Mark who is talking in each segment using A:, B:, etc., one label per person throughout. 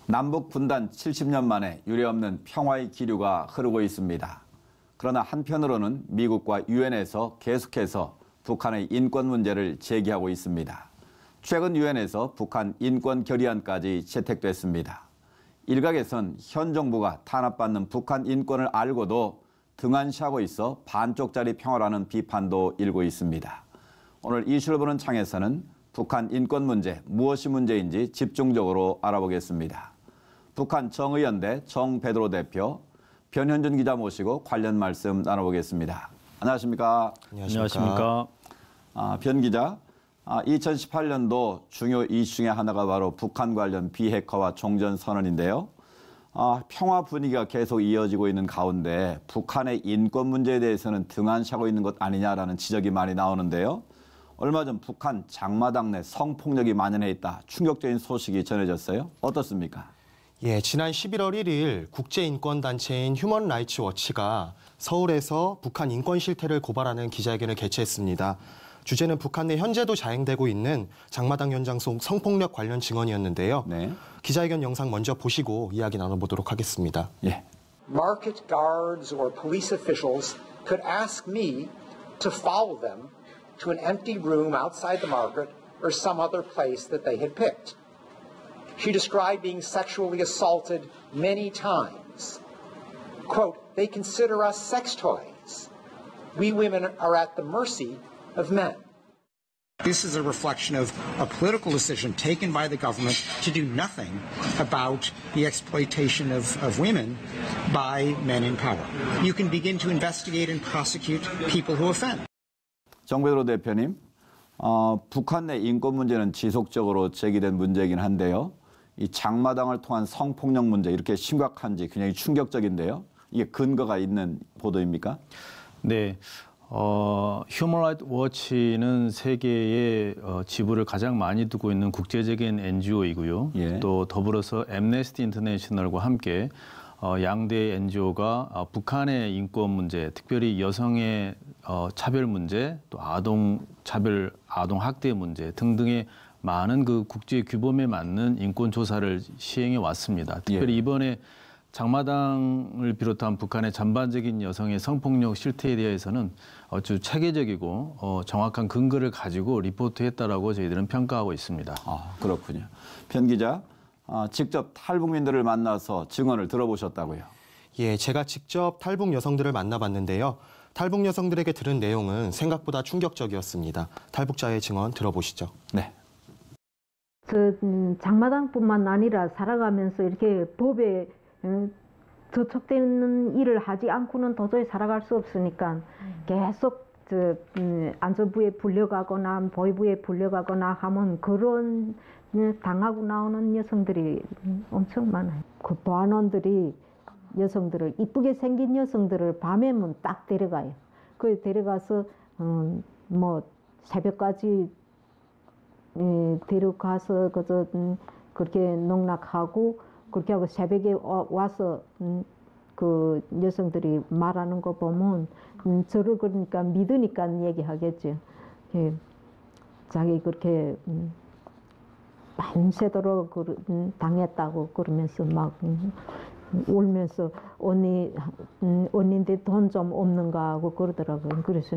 A: 남북 분단 70년 만에 유례없는 평화의 기류가 흐르고 있습니다. 그러나 한편으로는 미국과 유엔에서 계속해서 북한의 인권 문제를 제기하고 있습니다. 최근 유엔에서 북한 인권 결의안까지 채택됐습니다. 일각에선 현 정부가 탄압받는 북한 인권을 알고도 등한시하고 있어 반쪽짜리 평화라는 비판도 일고 있습니다. 오늘 이슈를 보는 창에서는 북한 인권 문제, 무엇이 문제인지 집중적으로 알아보겠습니다. 북한 정의연대 정베드로 대표, 변현준 기자 모시고 관련 말씀 나눠보겠습니다. 안녕하십니까?
B: 안녕하십니까?
A: 변 기자, 2018년도 중요 이슈 중에 하나가 바로 북한 관련 비핵화와 종전선언인데요. 평화 분위기가 계속 이어지고 있는 가운데 북한의 인권 문제에 대해서는 등한시하고 있는 것 아니냐라는 지적이 많이 나오는데요. 얼마 전 북한 장마당 내 성폭력이 만연해 있다. 충격적인 소식이 전해졌어요. 어떻습니까?
B: 예, 지난 11월 1일 국제인권단체인 휴먼 라이츠 워치가 서울에서 북한 인권 실태를 고발하는 기자회견을 개최했습니다. 주제는 북한 내 현재도 자행되고 있는 장마당 현장 속 성폭력 관련 증언이었는데요.
A: 네.
B: 기자회견 영상 먼저 보시고 이야기 나눠보도록 하겠습니다.
A: 예.
C: Market guards or police officials could ask me to follow them to an empty room outside the market or some other place that they had picked. She described being sexually assaulted many times. Quote, they consider us sex toys. We women are at the mercy of men.
D: This is a reflection of a political decision taken by the government to do nothing about the exploitation of women by men in power. You can begin to investigate and prosecute people who offend.
A: 정베드로 대표님, 북한 내 인권 문제는 지속적으로 제기된 문제이긴 한데요. 이 장마당을 통한 성폭력 문제 이렇게 심각한지 굉장히 충격적인데요. 이게 근거가 있는 보도입니까?
E: 네. 휴먼 라이트 워치는 세계에 지부를 가장 많이 두고 있는 국제적인 NGO이고요.
A: 예.
E: 또 더불어서 앰네스티 인터내셔널과 함께 양대 NGO가 북한의 인권 문제, 특별히 여성의 차별 문제, 또 아동 차별, 아동 학대 문제 등등의 많은 그 국제 규범에 맞는 인권 조사를 시행해 왔습니다. 특별히
A: 예.
E: 이번에 장마당을 비롯한 북한의 전반적인 여성의 성폭력 실태에 대해서는 아주 체계적이고 정확한 근거를 가지고 리포트했다라고 저희들은 평가하고 있습니다.
A: 그렇군요. 변 기자, 직접 탈북민들을 만나서 증언을 들어보셨다고요?
B: 예, 제가 직접 탈북 여성들을 만나봤는데요. 탈북 여성들에게 들은 내용은 생각보다 충격적이었습니다. 탈북자의 증언 들어보시죠.
A: 네.
F: 장마당뿐만 아니라 살아가면서 이렇게 법에 저촉되는 일을 하지 않고는 도저히 살아갈 수 없으니까 계속 안전부에 불려가거나 보위부에 불려가거나 하면 그런 당하고 나오는 여성들이 엄청 많아요. 그 보안원들이 여성들을, 이쁘게 생긴 여성들을 밤에면 딱 데려가요. 그 데려가서 뭐 새벽까지 데려가서 그렇게 농락하고 그렇게 하고 새벽에 와서 그 여성들이 말하는 거 보면 저를 그러니까 믿으니까 얘기하겠죠. 자기 그렇게 밤새도록 당했다고 그러면서 막 울면서 언니인데 돈 좀 없는가 하고 그러더라고요. 그래서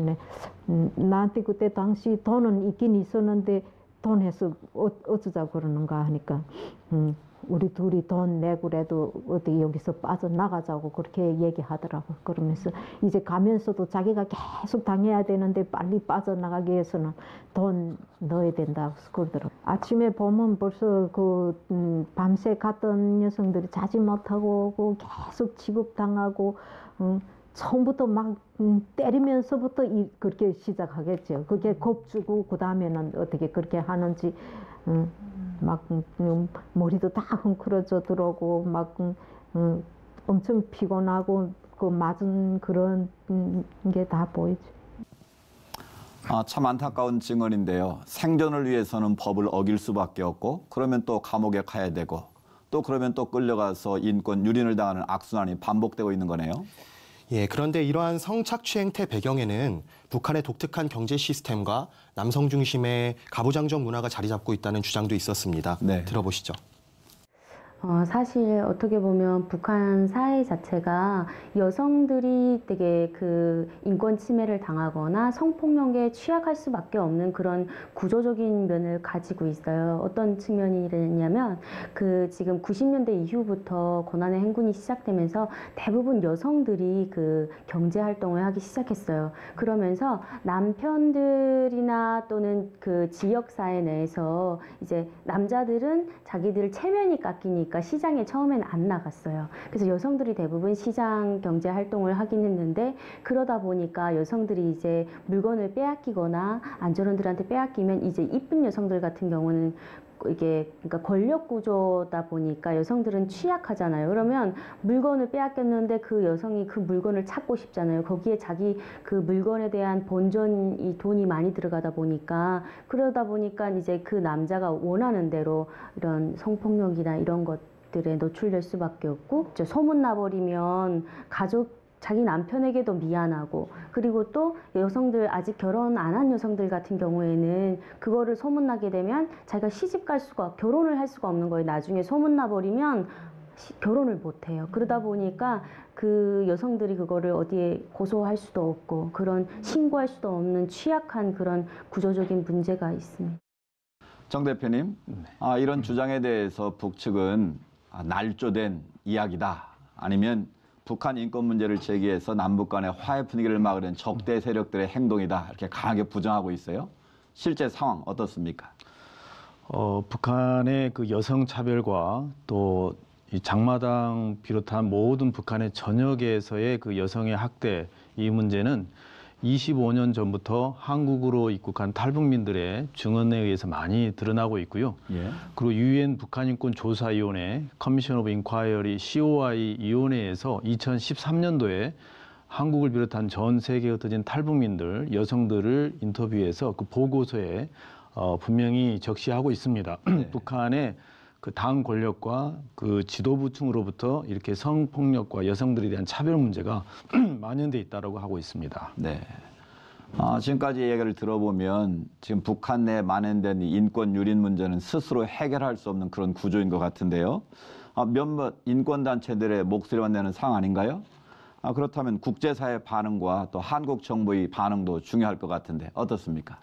F: 나한테 그때 당시 돈은 있긴 있었는데 돈 해서 어쩌자고 그러는가 하니까 우리 둘이 돈 내고라도 어디 여기서 빠져나가자고 그렇게 얘기하더라고. 그러면서 이제 가면서도 자기가 계속 당해야 되는데 빨리 빠져나가기 위해서는 돈 넣어야 된다고 그러더라고. 아침에 보면 벌써 밤새 갔던 여성들이 자지 못하고 오고 계속 취급당하고 처음부터 막 때리면서부터 그렇게 시작하겠죠. 그렇게 겁주고 그 다음에는 어떻게 그렇게 하는지 막 머리도 다 헝클어져 들어오고 막 엄청 피곤하고 그 맞은 그런 게 다 보이죠.
A: 참 안타까운 증언인데요. 생존을 위해서는 법을 어길 수밖에 없고 그러면 또 감옥에 가야 되고 또 그러면 또 끌려가서 인권 유린을 당하는 악순환이 반복되고 있는 거네요.
B: 예, 그런데 이러한 성착취 행태 배경에는 북한의 독특한 경제 시스템과 남성 중심의 가부장적 문화가 자리 잡고 있다는 주장도 있었습니다.
A: 네.
B: 들어보시죠.
G: 사실 어떻게 보면 북한 사회 자체가 여성들이 되게 그 인권 침해를 당하거나 성폭력에 취약할 수밖에 없는 그런 구조적인 면을 가지고 있어요. 어떤 측면이냐면 그 지금 90년대 이후부터 고난의 행군이 시작되면서 대부분 여성들이 그 경제 활동을 하기 시작했어요. 그러면서 남편들이나 또는 그 지역 사회 내에서 이제 남자들은 자기들 체면이 깎이니까 시장에 처음엔 안 나갔어요. 그래서 여성들이 대부분 시장 경제 활동을 하긴 했는데 그러다 보니까 여성들이 이제 물건을 빼앗기거나 안전원들한테 빼앗기면 이제 이쁜 여성들 같은 경우는 이게 그러니까 권력 구조다 보니까 여성들은 취약하잖아요. 그러면 물건을 빼앗겼는데 그 여성이 그 물건을 찾고 싶잖아요. 거기에 자기 그 물건에 대한 본전이 돈이 많이 들어가다 보니까 그러다 보니까 이제 그 남자가 원하는 대로 이런 성폭력이나 이런 것들에 노출될 수밖에 없고 소문나버리면 자기 남편에게도 미안하고 그리고 또 여성들 아직 결혼 안 한 여성들 같은 경우에는 그거를 소문나게 되면 자기가 결혼을 할 수가 없는 거예요. 나중에 소문나버리면 결혼을 못 해요. 그러다 보니까 그 여성들이 그거를 어디에 고소할 수도 없고 그런 신고할 수도 없는 취약한 그런 구조적인 문제가 있습니다.
A: 정 대표님, 이런 주장에 대해서 북측은 날조된 이야기다 아니면 북한 인권 문제를 제기해서 남북 간의 화해 분위기를 막으려는 적대 세력들의 행동이다 이렇게 강하게 부정하고 있어요. 실제 상황 어떻습니까?
E: 북한의 그 여성 차별과 또 이 장마당 비롯한 모든 북한의 전역에서의 그 여성의 학대 이 문제는 25년 전부터 한국으로 입국한 탈북민들의 증언에 의해서 많이 드러나고 있고요.
A: 예.
E: 그리고 유엔 북한인권조사위원회 커미션 오브 인콰이어리 COI 위원회에서 2013년도에 한국을 비롯한 전 세계에 흩어진 탈북민들, 여성들을 인터뷰해서 그 보고서에 분명히 적시하고 있습니다.
A: 네.
E: 북한의 그 당 권력과 그 지도부층으로부터 이렇게 성폭력과 여성들에 대한 차별 문제가 만연돼 있다라고 하고 있습니다.
A: 네. 지금까지 얘기를 들어보면 지금 북한 내에 만연된 이 인권 유린 문제는 스스로 해결할 수 없는 그런 구조인 것 같은데요. 몇몇 인권단체들의 목소리만 내는 상황 아닌가요? 그렇다면 국제사회 반응과 또 한국 정부의 반응도 중요할 것 같은데 어떻습니까?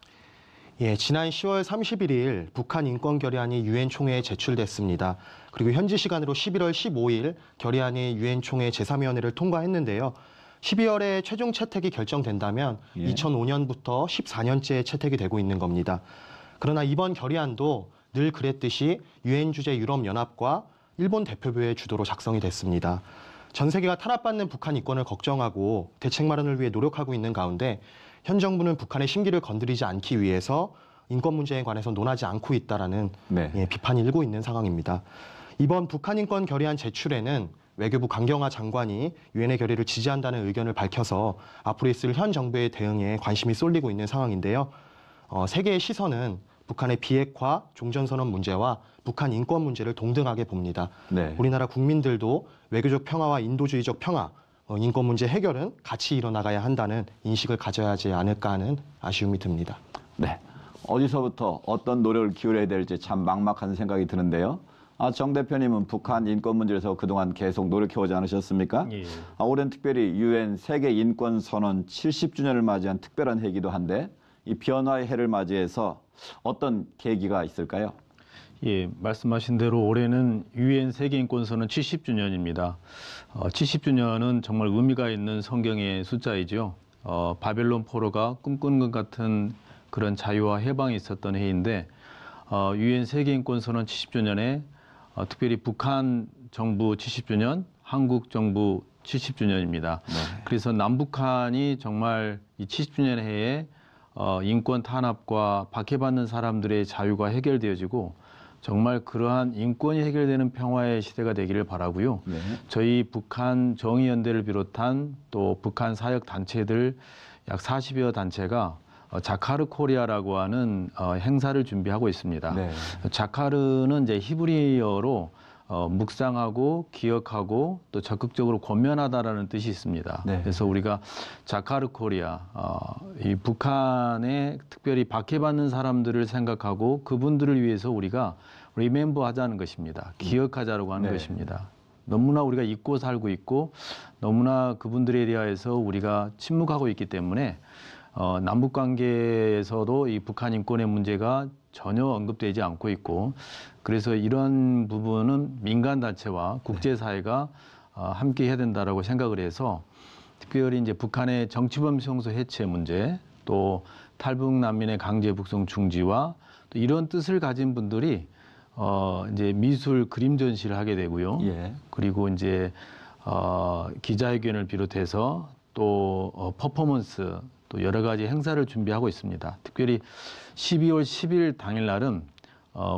B: 예, 지난 10월 31일 북한 인권 결의안이 유엔 총회에 제출됐습니다. 그리고 현지 시간으로 11월 15일 결의안이 유엔 총회 제3위원회를 통과했는데요. 12월에 최종 채택이 결정된다면 2005년부터 14년째 채택이 되고 있는 겁니다. 그러나 이번 결의안도 늘 그랬듯이 유엔 주재 유럽연합과 일본 대표부의 주도로 작성이 됐습니다. 전 세계가 탄압받는 북한 인권을 걱정하고 대책 마련을 위해 노력하고 있는 가운데 현 정부는 북한의 심기를 건드리지 않기 위해서 인권 문제에 관해서 논하지 않고 있다라는 비판이 일고 있는 상황입니다. 이번 북한 인권 결의안 제출에는 외교부 강경화 장관이 유엔의 결의를 지지한다는 의견을 밝혀서 앞으로 있을 현 정부의 대응에 관심이 쏠리고 있는 상황인데요. 세계의 시선은 북한의 비핵화, 종전선언 문제와 북한 인권 문제를 동등하게 봅니다.
A: 네.
B: 우리나라 국민들도 외교적 평화와 인도주의적 평화, 인권 문제 해결은 같이 일어나가야 한다는 인식을 가져야 하지 않을까 하는 아쉬움이 듭니다.
A: 네. 어디서부터 어떤 노력을 기울여야 될지 참 막막한 생각이 드는데요. 정 대표님은 북한 인권 문제에서 그동안 계속 노력해오지 않으셨습니까?
E: 예.
A: 올해는 특별히 유엔 세계 인권 선언 70주년을 맞이한 특별한 해이기도 한데 이 변화의 해를 맞이해서 어떤 계기가 있을까요?
E: 예, 말씀하신 대로 올해는 유엔 세계인권선언 70주년입니다. 70주년은 정말 의미가 있는 성경의 숫자이죠. 바벨론 포로가 꿈꾸는 것 같은 그런 자유와 해방이 있었던 해인데 유엔 세계인권선언 70주년에 특별히 북한 정부 70주년, 한국 정부 70주년입니다.
A: 네.
E: 그래서 남북한이 정말 이 70주년 해에 인권 탄압과 박해받는 사람들의 자유가 해결되어지고 정말 그러한 인권이 해결되는 평화의 시대가 되기를 바라고요.
A: 네.
E: 저희 북한 정의연대를 비롯한 또 북한 사역 단체들 약 40여 단체가 자카르 코리아라고 하는 행사를 준비하고 있습니다.
A: 네.
E: 자카르는 이제 히브리어로 묵상하고 기억하고 또 적극적으로 권면하다라는 뜻이 있습니다.
A: 네.
E: 그래서 우리가 자카르 코리아, 이 북한에 특별히 박해받는 사람들을 생각하고 그분들을 위해서 우리가 remember 하자는 것입니다. 기억하자라고 하는
A: 네.
E: 것입니다. 너무나 우리가 잊고 살고 있고 너무나 그분들에 대해서 우리가 침묵하고 있기 때문에 남북 관계에서도 이 북한 인권의 문제가 전혀 언급되지 않고 있고 그래서 이런 부분은 민간 단체와 국제사회가 함께 해야 된다라고 생각을 해서 특별히 이제 북한의 정치범 수용소 해체 문제 또 탈북 난민의 강제 북송 중지와 또 이런 뜻을 가진 분들이 이제 미술 그림 전시를 하게 되고요.
A: 예.
E: 그리고 이제 기자회견을 비롯해서 또 퍼포먼스 또 여러 가지 행사를 준비하고 있습니다. 특별히 12월 10일 당일날은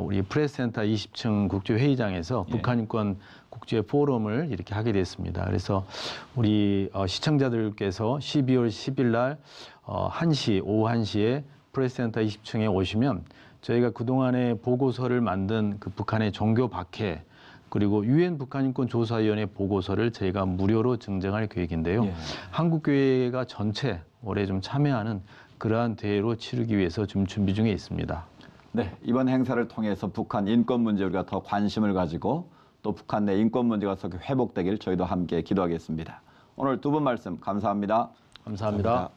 E: 우리 프레스센터 20층 국제회의장에서
A: 예.
E: 북한인권 국제 포럼을 이렇게 하게 됐습니다. 그래서 우리 시청자들께서 12월 10일 날 1시, 오후 1시에 프레스센터 20층에 오시면 저희가 그동안에 보고서를 만든 그 북한의 종교 박해 그리고 유엔 북한인권조사위원회 보고서를 저희가 무료로 증정할 계획인데요.
A: 예.
E: 한국교회가 전체 올해 좀 참여하는 그러한 대회로 치르기 위해서 좀 준비 중에 있습니다.
A: 네, 이번 행사를 통해서 북한 인권 문제 우리가 더 관심을 가지고 또 북한 내 인권 문제가 속히 회복되길 저희도 함께 기도하겠습니다. 오늘 두 분 말씀 감사합니다.
E: 감사합니다.